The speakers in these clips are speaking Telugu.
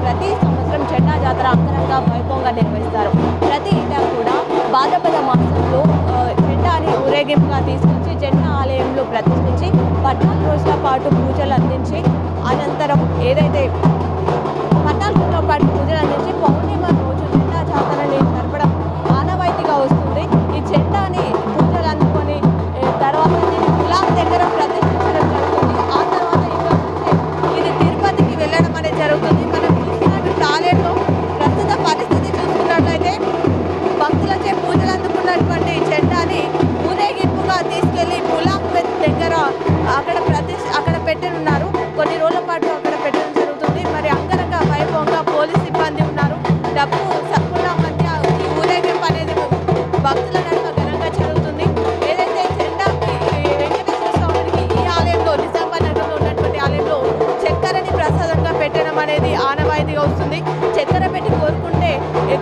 ప్రతి సంవత్సరం జెండా జాతర అంగరంగ వైభవంగా నిర్వహిస్తారు. ప్రతి ఏటా కూడా భాద్రపద మాసంలో జెండాని ఊరేగింపుగా తీసుకొచ్చి జెండా ఆలయంలో ప్రతిష్ఠించి 14 రోజుల పాటు పూజలు అందించి అనంతరం ఏదైతే 14 రోజుల పాటు పూజలు అందించి పౌర్ణిమ రోజు జెండా జాతరని జరపడం ఆనవాయితీగా వస్తుంది. ఈ జెండాని పూజలు అందుకొని తర్వాత దీన్ని కులాం దగ్గర ప్రతిష్ఠించడం జరుగుతుంది. ఆ తర్వాత ఇంకా ఇది తిరుపతికి వెళ్ళడం అనేది జరుగుతుంది. మనం చూస్తున్నట్టు ఆలయంలో ప్రస్తుత పరిస్థితి చూసుకున్నట్లయితే భక్తులచే పూజలు అందుకున్నటువంటి జెండాని ఊరేగింపుగా తీసుకెళ్లి కులాం దగ్గర అక్కడ పెట్టనున్నారు. కొన్ని రోజుల పాటు అక్కడ పెట్టడం జరుగుతుంది. మరి అంగరంగ వైభవంగా పోలీస్ సిబ్బంది ఉన్నారు. డబ్బు సప్పుల మధ్య ఈ ఊరేగింపు అనేది భక్తుల నడుమ ఘనంగా జరుగుతుంది. ఏదైతే జెండాకి వెంకటేశ్వర స్వామికి ఈ ఆలయంలో నిజామాబాద్ నగరంలో ఉన్నటువంటి ఆలయంలో చక్కెరని ప్రసాదంగా పెట్టడం అనేది ఆనవాయితీగా వస్తుంది. చక్కెర పెట్టి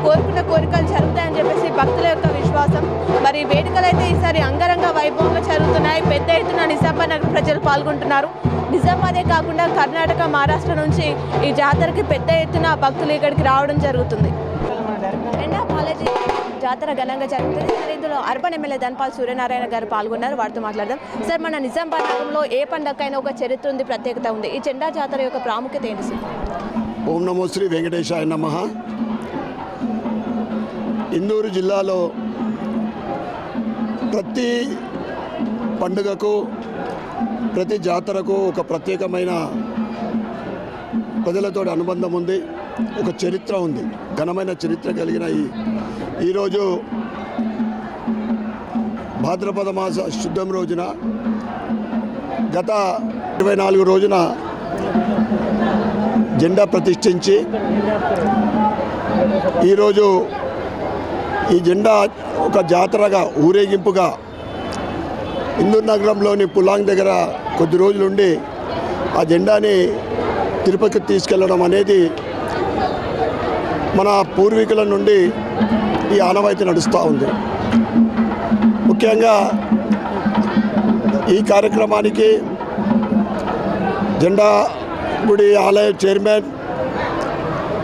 కోరుకున్న కోరికలు జరుగుతాయని చెప్పేసి భక్తుల యొక్క విశ్వాసం. మరి వేడుకలు అయితే ఈసారి అంగరంగ వైభవంగా జరుగుతున్నాయి. పెద్ద ఎత్తున నిజామాబాద్ నగర ప్రజలు పాల్గొంటున్నారు. నిజామాబాదే కాకుండా కర్ణాటక, మహారాష్ట్ర నుంచి ఈ జాతరకి పెద్ద ఎత్తున భక్తులు ఇక్కడికి రావడం జరుగుతుంది. జెండా కాలేజీ జాతర ఘనంగా జరుగుతుంది. మరి ఇందులో అర్బన్ ఎమ్మెల్యే ధన్పాల్ సూర్యనారాయణ గారు పాల్గొన్నారు. వారితో మాట్లాడదాం. సార్, మన నిజామాబాద్ నగరంలో ఏ పండగకైనా ఒక చరిత్ర ఉంది, ప్రత్యేకత ఉంది. ఈ జెండా జాతర యొక్క ప్రాముఖ్యత ఏంటి సార్? ఓం నమో శ్రీ వెంకటేశాయ నమః. ఇందూరు జిల్లాలో ప్రతి పండుగకు, ప్రతి జాతరకు ఒక ప్రత్యేకమైన ప్రజలతో అనుబంధం ఉంది, ఒక చరిత్ర ఉంది. ఘనమైన చరిత్ర కలిగిన ఈరోజు భాద్రపద మాస శుద్ధం రోజున గత 24 రోజున జెండా ప్రతిష్ఠించి ఈరోజు ఈ జెండా ఒక జాతరగా ఊరేగింపుగా ఇందూరు నగరంలోని పులాంగ్ దగ్గర కొద్ది రోజులుండి ఆ జెండాని తిరుపతికి తీసుకెళ్లడం అనేది మన పూర్వీకుల నుండి ఈ ఆనవాయితీ నడుస్తూ ఉంది. ముఖ్యంగా ఈ కార్యక్రమానికి జెండా గుడి ఆలయ చైర్మన్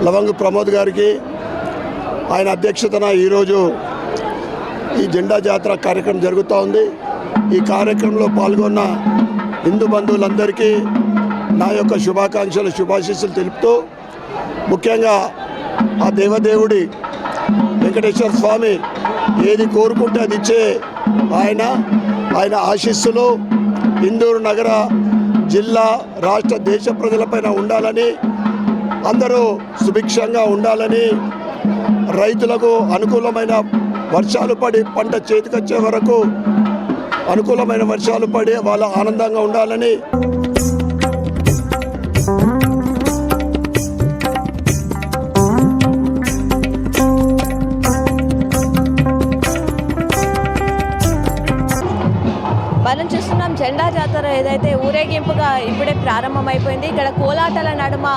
లవంగ్ ప్రమోద్ గారికి, ఆయన అధ్యక్షతన ఈరోజు ఈ జెండా జాతర కార్యక్రమం జరుగుతూ ఉంది. ఈ కార్యక్రమంలో పాల్గొన్న హిందూ బంధువులందరికీ నా యొక్క శుభాకాంక్షలు, శుభాశీస్సులు తెలుపుతూ, ముఖ్యంగా ఆ దేవదేవుడి వెంకటేశ్వర స్వామి ఏది కోరుకుంటే అది ఇచ్చే ఆయన ఆశీస్సులు ఇందూరు నగర, జిల్లా, రాష్ట్ర, దేశ ప్రజలపైన ఉండాలని, అందరూ సుభిక్షంగా ఉండాలని, రైతులకు అనుకూలమైన వర్షాలు పడి పంట చేతికొచ్చే వరకు అనుకూలమైన వర్షాలు పడి వాళ్ళ ఆనందంగా ఉండాలని, మనం చూస్తున్నాం జెండా జాతర ఏదైతే ఊరేగింపుగా ఇప్పుడే ప్రారంభమైపోయింది. ఇక్కడ కోలాటల నడుమ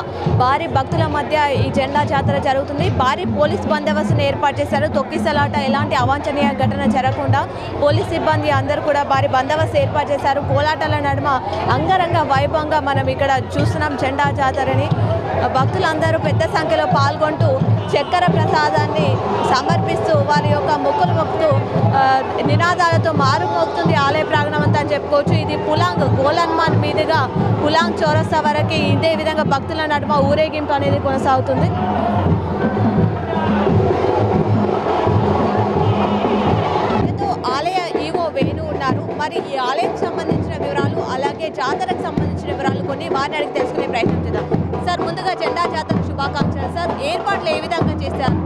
భారీ భక్తుల మధ్య ఈ జెండా జాతర జరుగుతుంది. భారీ పోలీస్ బందోబస్తును ఏర్పాటు చేశారు. తొక్కిసలాట, ఎలాంటి అవాంఛనీయ ఘటన జరగకుండా పోలీస్ సిబ్బంది అందరూ కూడా భారీ బందోబస్తు ఏర్పాటు చేశారు. కోలాటల నడుమ అంగరంగ వైభవంగా మనం ఇక్కడ చూస్తున్నాం జెండా జాతరని. భక్తులందరూ పెద్ద సంఖ్యలో పాల్గొంటూ చక్కెర ప్రసాదాన్ని సమర్పిస్తూ వారి యొక్క మొక్కులు మొక్కుతూ నినాదాలతో మారుమోగుతుంది ఆలయ ప్రాంగణం అంతా అని చెప్పుకోవచ్చు. ఇది పులాంగ్ గోలన్మాన్ మీదుగా పులాంగ్ చౌరస్తా వరకు ఇదే విధంగా భక్తుల నడుమ ఊరేగింపు అనేది కొనసాగుతుంది. ఆలయ ఈవో వేణు ఉన్నారు. మరి ఈ ఆలయం సంబంధించిన వివరాలు, అలాగే జాతరకు సంబంధించిన వివరాలు కొన్ని వారిని అడిగి తెలుసుకునే ప్రయత్నం చేద్దాం. సార్, ముందుగా జెండా జాతర శుభాకాంక్షలు సార్. ఏర్పాట్లు ఏ విధంగా చేశారు?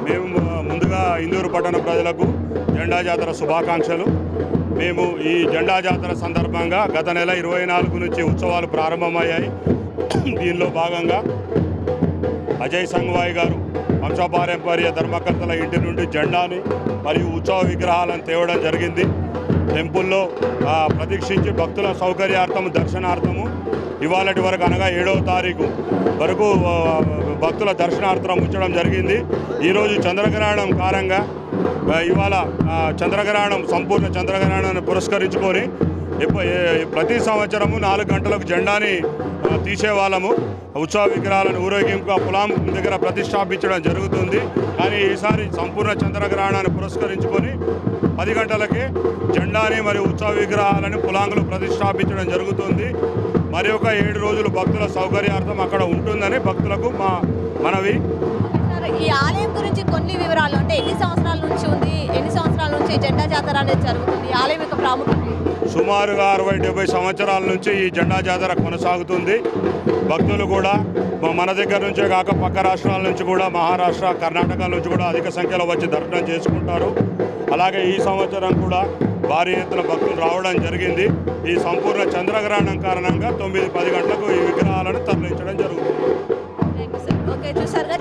మేము ముందుగా ఇందూరు పట్టణ ప్రజలకు జెండా జాతర శుభాకాంక్షలు. మేము ఈ జెండా జాతర సందర్భంగా గత నెల 24 నుంచి ఉత్సవాలు ప్రారంభమయ్యాయి. దీనిలో భాగంగా అజయ్ సంఘవాయి గారు వంశపారంపర్య ధర్మకర్తల ఇంటి నుండి జెండాని మరియు ఉత్సవ విగ్రహాలను తేవడం జరిగింది. టెంపుల్లో ప్రదీక్షించి భక్తుల సౌకర్యార్థం, దర్శనార్థము ఇవాళటి వరకు అనగా 7వ తారీఖు వరకు భక్తుల దర్శనార్థం ఉంచడం జరిగింది. ఈరోజు చంద్రగ్రహణం కారణంగా ఇవాళ చంద్రగ్రహణం, సంపూర్ణ చంద్రగ్రహణాన్ని పురస్కరించుకొని ప్రతి సంవత్సరము 4 గంటలకు జెండాని తీసేవాళ్ళము. ఉత్సవ విగ్రహాలను ఊరేగింపుగా పొలం దగ్గర ప్రతిష్టాపించడం జరుగుతుంది. కానీ ఈసారి సంపూర్ణ చంద్రగ్రహణాన్ని పురస్కరించుకొని 10 గంటలకే జెండాని మరియు ఉత్సవ విగ్రహాలను పొలాంగులు ప్రతిష్టాపించడం జరుగుతుంది. మరి ఒక 7 రోజులు భక్తుల సౌకర్యార్థం అక్కడ ఉంటుందని భక్తులకు మా మనవి. ఈ ఆలయం గురించి కొన్ని వివరాలు, అంటే ఎన్ని సంవత్సరాల నుంచి ఉంది, ఎన్ని సంవత్సరాల నుంచి జెండా జాతర అనేది జరుగుతుంది, ఈ ఆలయం యొక్క ప్రాముఖ్యత? సుమారుగా 60-70 సంవత్సరాల నుంచి ఈ జెండా జాతర కొనసాగుతుంది. భక్తులు కూడా మన దగ్గర నుంచే కాక పక్క రాష్ట్రాల నుంచి కూడా, మహారాష్ట్ర, కర్ణాటక నుంచి కూడా అధిక సంఖ్యలో వచ్చి దర్శనం చేసుకుంటారు. అలాగే ఈ సంవత్సరం కూడా భారీ ఎత్తున భక్తులు రావడం జరిగింది. ఈ సంపూర్ణ చంద్రగ్రహణం కారణంగా 9-10 గంటలకు ఈ విగ్రహాలను తరలించడం జరుగుతుంది. ఓకే, చూసారుగా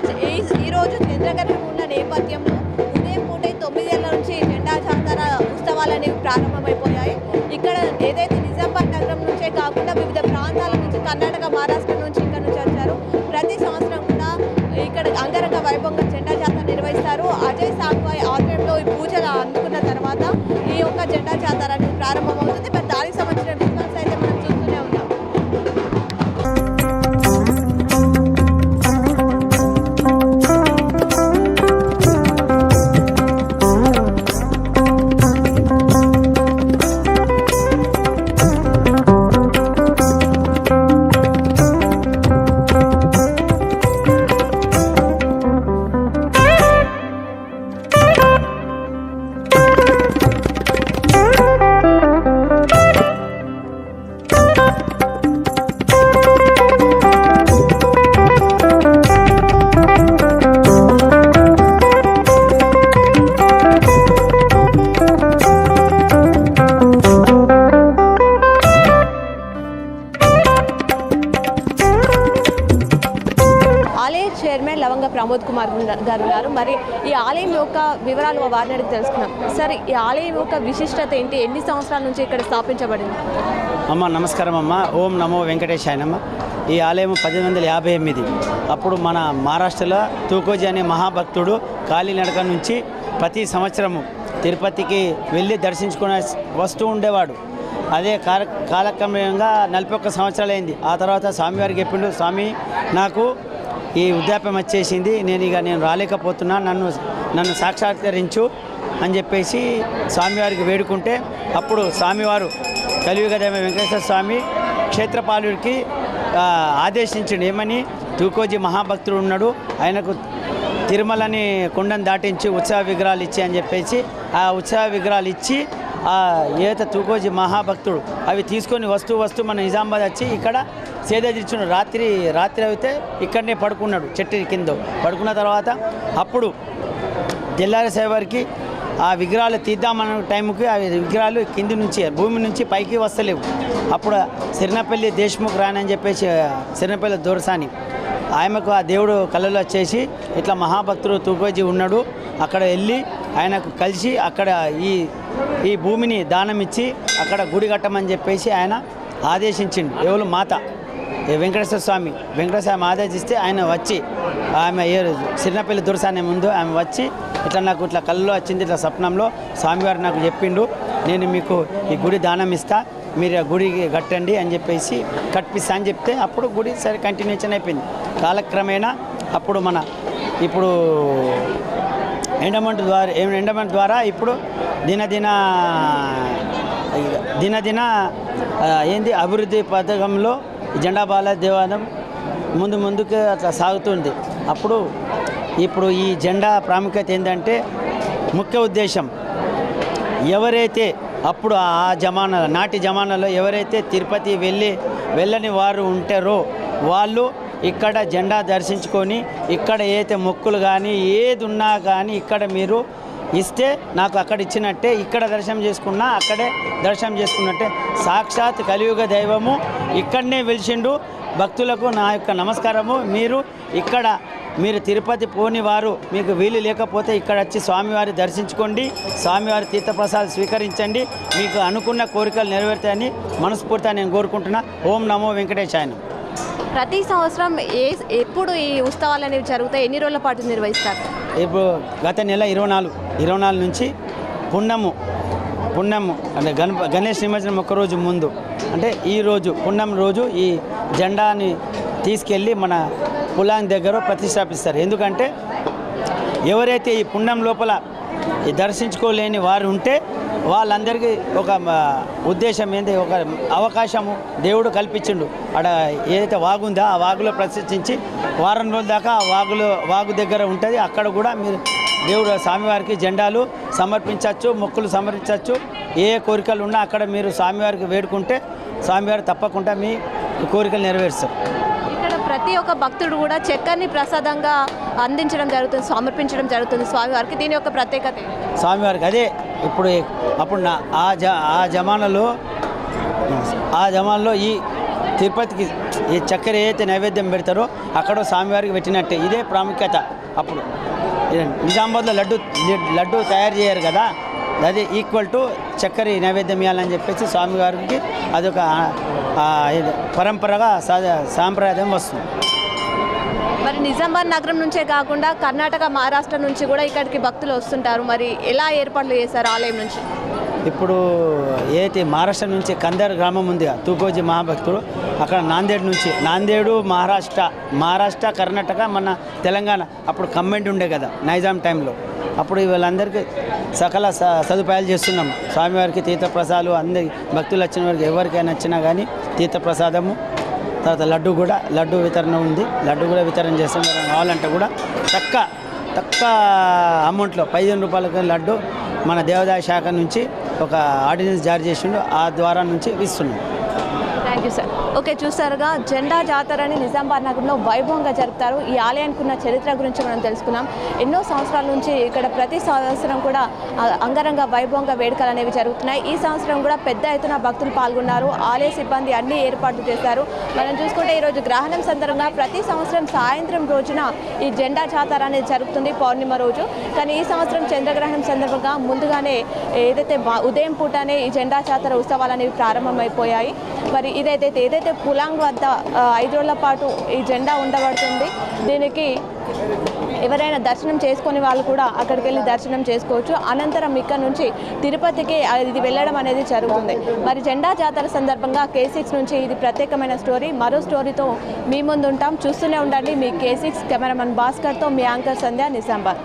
ఈరోజు చంద్రగ్రహణం ఉన్న నేపథ్యంలో ఉదయం పూట 9 గంటల నుంచి జెండా జాతర ఉత్సవాలు అనేవి ప్రారంభమైపోయాయి. ఇక్కడ ఏదైతే నిజామాబాద్ నగరం నుంచే కాకుండా వివిధ ప్రాంతాల నుంచి, కర్ణాటక, మహారాష్ట్ర నుంచి ఇక్కడ నుంచి వచ్చారు. ప్రతి సంవత్సరం కూడా ఇక్కడ అంగరంగ వైభవంగా జెండా జాతర నిర్వహిస్తారు. అజయ్ సాంగ్వాయ్ ఆధ్వర్యంలో ఈ పూజలు అందుకున్న తర్వాత ఈ యొక్క జెండా జాతర అనేది ప్రారంభమవుతుంది. మరి దానికి సంబంధించిన విజువల్స్ అయితే మనం చూస్తూనే ఉన్నాం. చైర్మన్ లవంగ ప్రమోద్ కుమార్ గారు ఉన్నారు. మరి ఈ ఆలయం యొక్క వివరాలు వారిని అడిగి తెలుసుకున్నాం. సార్, ఈ ఆలయం యొక్క విశిష్టత ఏంటి, ఎన్ని సంవత్సరాల నుంచి ఇక్కడ స్థాపించబడింది? అమ్మ నమస్కారం అమ్మ. ఓం నమో వెంకటేశాయనమ్మ. ఈ ఆలయం 1858 అప్పుడు మన మహారాష్ట్రలో తూకోజీ అనే మహాభక్తుడు కాలినడక నుంచి ప్రతి సంవత్సరము తిరుపతికి వెళ్ళి దర్శించుకుని వస్తూ ఉండేవాడు. అదే కాలక్రమంగా 41 సంవత్సరాలైంది. ఆ తర్వాత స్వామివారికి చెప్పిండు, స్వామి నాకు ఈ వృద్ధాప్యం వచ్చేసింది, నేను రాలేకపోతున్నా, నన్ను సాక్షాత్కరించు అని చెప్పేసి స్వామివారికి వేడుకుంటే అప్పుడు స్వామివారు కలియుగ దైవం వెంకటేశ్వర స్వామి క్షేత్రపాలుడికి ఆదేశించండి. ఏమని? తూకోజీ మహాభక్తుడు ఉన్నాడు, ఆయనకు తిరుమలని కొండను దాటించి ఉత్సవ విగ్రహాలు ఇచ్చి అని చెప్పేసి ఆ ఉత్సవ విగ్రహాలు ఇచ్చి ఏత తూకోజీ మహాభక్తుడు అవి తీసుకొని వస్తూ మన నిజామాబాద్ వచ్చి ఇక్కడ సేద తీర్చున్నాడు. రాత్రి అయితే ఇక్కడనే పడుకున్నాడు, చెట్టు కింద పడుకున్న తర్వాత అప్పుడు తెల్లారేసేవారికి ఆ విగ్రహాలు తీద్దామన్న టైంకి ఆ విగ్రహాలు కింది నుంచి భూమి నుంచి పైకి వస్తలేవు. అప్పుడు సిరినపల్లి దేశ్ముఖ్ రాణి అని చెప్పేసి సిరినపల్లి దొరసాని ఆయనకు ఆ దేవుడు కళలో వచ్చేసి ఇట్లా మహాభక్తుడు తూకోజీ ఉన్నాడు, అక్కడ వెళ్ళి ఆయనకు కలిసి అక్కడ ఈ భూమిని దానం ఇచ్చి అక్కడ గుడి కట్టమని చెప్పేసి ఆయన ఆదేశించిండు. ఎవరు? మాత వెంకటేశ్వర స్వామి ఆదేశిస్తే ఆయన వచ్చి ఆమె సిరినపల్లి దొరసాని ముందు ఆమె వచ్చి నాకు ఇట్లా కళ్ళలో వచ్చింది, ఇట్లా స్వప్నంలో స్వామివారు నాకు చెప్పిండు, నేను మీకు ఈ గుడి దానం ఇస్తా, మీరు ఆ గుడికి కట్టండి అని చెప్పేసి కట్టిస్తా అని చెప్తే అప్పుడు గుడి సరే కంటిన్యూషన్ అయిపోయింది. కాలక్రమేణా అప్పుడు ఇప్పుడు ఎండమెంట్ ద్వారా ఇప్పుడు దినదిన ఏంది అభివృద్ధి పథకంలో జెండా బాల దేవాలయం ముందుకు అట్లా సాగుతుంది. ఇప్పుడు ఈ జెండా ప్రాముఖ్యత ఏంటంటే ముఖ్య ఉద్దేశం ఎవరైతే అప్పుడు నాటి జమానాలో ఎవరైతే తిరుపతి వెళ్ళని వారు ఉంటారో వాళ్ళు ఇక్కడ జెండా దర్శించుకొని ఇక్కడ ఏదైతే మొక్కులు కానీ ఏది ఉన్నా కానీ ఇక్కడ మీరు ఇస్తే నాకు అక్కడ ఇచ్చినట్టే, ఇక్కడ దర్శనం చేసుకున్నా అక్కడే దర్శనం చేసుకున్నట్టే. సాక్షాత్ కలియుగ దైవము ఇక్కడనే వెలిసిండు. భక్తులకు నా యొక్క నమస్కారము. మీరు తిరుపతి పోని వారు మీకు వీలు లేకపోతే ఇక్కడ వచ్చి స్వామివారి దర్శించుకోండి, స్వామివారి తీర్థప్రసాదాలు స్వీకరించండి, మీకు అనుకున్న కోరికలు నెరవేరుతాయని మనస్ఫూర్తిగా నేను కోరుకుంటున్నా. ఓం నమో వెంకటేశాయన. ప్రతి సంవత్సరం ఎప్పుడు ఈ ఉత్సవాలు అనేవి జరుగుతాయి? ఎన్ని రోజుల పాటు నిర్వహిస్తారు? ఇప్పుడు గత నెల 24 నుంచి పున్నము అంటే గణేష్ నిమజ్జనం ఒక్కరోజు ముందు అంటే ఈరోజు పున్నం రోజు ఈ జెండాని తీసుకెళ్ళి మన పులాంగ్ దగ్గర ప్రతిష్టాపిస్తారు. ఎందుకంటే ఎవరైతే ఈ పుణ్యం లోపల దర్శించుకోలేని వారు ఉంటే వాళ్ళందరికీ ఒక ఉద్దేశం ఏంటి, ఒక అవకాశము దేవుడు కల్పించిండు. అక్కడ ఏదైతే వాగు ఉందో ఆ వాగులో ప్రతిష్ఠించి వారం రోజుల దాకా ఆ వాగు దగ్గర ఉంటుంది. అక్కడ కూడా మీరు దేవుడు స్వామివారికి జెండాలు సమర్పించవచ్చు, మొక్కులు సమర్పించవచ్చు. ఏ కోరికలు ఉన్నా అక్కడ మీరు స్వామివారికి వేడుకుంటే స్వామివారు తప్పకుండా మీ కోరికలు నెరవేరుస్తారు. ఇక్కడ ప్రతి ఒక్క భక్తుడు కూడా చక్కెరని ప్రసాదంగా అందించడం జరుగుతుంది, సమర్పించడం జరుగుతుంది స్వామివారికి. దీని యొక్క ప్రత్యేకత స్వామివారికి అదే ఇప్పుడు అప్పుడు ఆ జమాన్లో ఈ తిరుపతికి ఈ చక్కెర ఏదైతే నైవేద్యం పెడతారో అక్కడ స్వామివారికి పెట్టినట్టే. ఇదే ప్రాముఖ్యత. అప్పుడు నిజామాబాద్లో లడ్డు తయారు చేయరు కదా, అది ఈక్వల్ టు చక్కెర నైవేద్యం ఇవ్వాలని చెప్పేసి స్వామివారికి అదొక పరంపరగా సాంప్రదాయం వస్తుంది. మరి నిజామాబాద్ నగరం నుంచే కాకుండా కర్ణాటక, మహారాష్ట్ర నుంచి కూడా ఇక్కడికి భక్తులు వస్తుంటారు. మరి ఎలా ఏర్పాట్లు చేశారు ఆలయం నుంచి? ఇప్పుడు ఏదైతే మహారాష్ట్ర నుంచి కందర్ గ్రామం ఉంది, తూకోజీ మహాభక్తుడు, అక్కడ నాందేడు మహారాష్ట్ర కర్ణాటక, మన తెలంగాణ అప్పుడు కమెంట్ ఉండే కదా నైజాం టైంలో. అప్పుడు వీళ్ళందరికీ సకల సదుపాయాలు చేస్తున్నాం. స్వామివారికి తీర్థప్రసాదాలు అందరి భక్తులు వచ్చిన వారికి ఎవరికైనా వచ్చినా కానీ తీర్థప్రసాదము, తర్వాత లడ్డు వితరణ ఉంది. లడ్డు కూడా వితరణ చేస్తాం. కావాలంటే కూడా తక్కువ అమౌంట్లో 15 రూపాయలకి లడ్డు మన దేవాదాయ శాఖ నుంచి ఒక ఆర్డినెన్స్ జారీ చేసిండు, ఆ ద్వారా నుంచి ఇస్తున్నాం. Thank you sir. ఓకే, చూస్తారుగా జెండా జాతరని నిజామాబాద్ నగరంలో వైభవంగా జరుపుతారు. ఈ ఆలయానికి ఉన్న చరిత్ర గురించి మనం తెలుసుకున్నాం. ఎన్నో సంవత్సరాల నుంచి ఇక్కడ ప్రతి సంవత్సరం కూడా అంగరంగ వైభవంగా వేడుకలు అనేవి జరుగుతున్నాయి. ఈ సంవత్సరం కూడా పెద్ద ఎత్తున భక్తులు పాల్గొన్నారు. ఆలయ సిబ్బంది అన్ని ఏర్పాట్లు చేశారు. మనం చూసుకుంటే ఈరోజు గ్రహణం సందర్భంగా ప్రతి సంవత్సరం సాయంత్రం రోజున ఈ జెండా జాతర అనేది జరుగుతుంది, పౌర్ణిమ రోజు. కానీ ఈ సంవత్సరం చంద్రగ్రహణం సందర్భంగా ముందుగానే ఏదైతే ఉదయం పూటనే ఈ జెండా జాతర ఉత్సవాలు అనేవి ప్రారంభమైపోయాయి. మరి ఏదైతే పులాంగ్ వద్ద 5 రోజుల పాటు ఈ జెండా ఉండబడుతుంది. దీనికి ఎవరైనా దర్శనం చేసుకునే వాళ్ళు కూడా అక్కడికి వెళ్ళి దర్శనం చేసుకోవచ్చు. అనంతరం ఇక్కడ నుంచి తిరుపతికి ఇది వెళ్ళడం అనేది జరుగుతుంది. మరి జెండా జాతర సందర్భంగా K6 నుంచి ఇది ప్రత్యేకమైన స్టోరీ. మరో స్టోరీతో మీ ముందు ఉంటాం. చూస్తూనే ఉండండి మీ K6. కెమెరామెన్ భాస్కర్తో మీ యాంకర్ సంధ్య, నిజామాబాద్.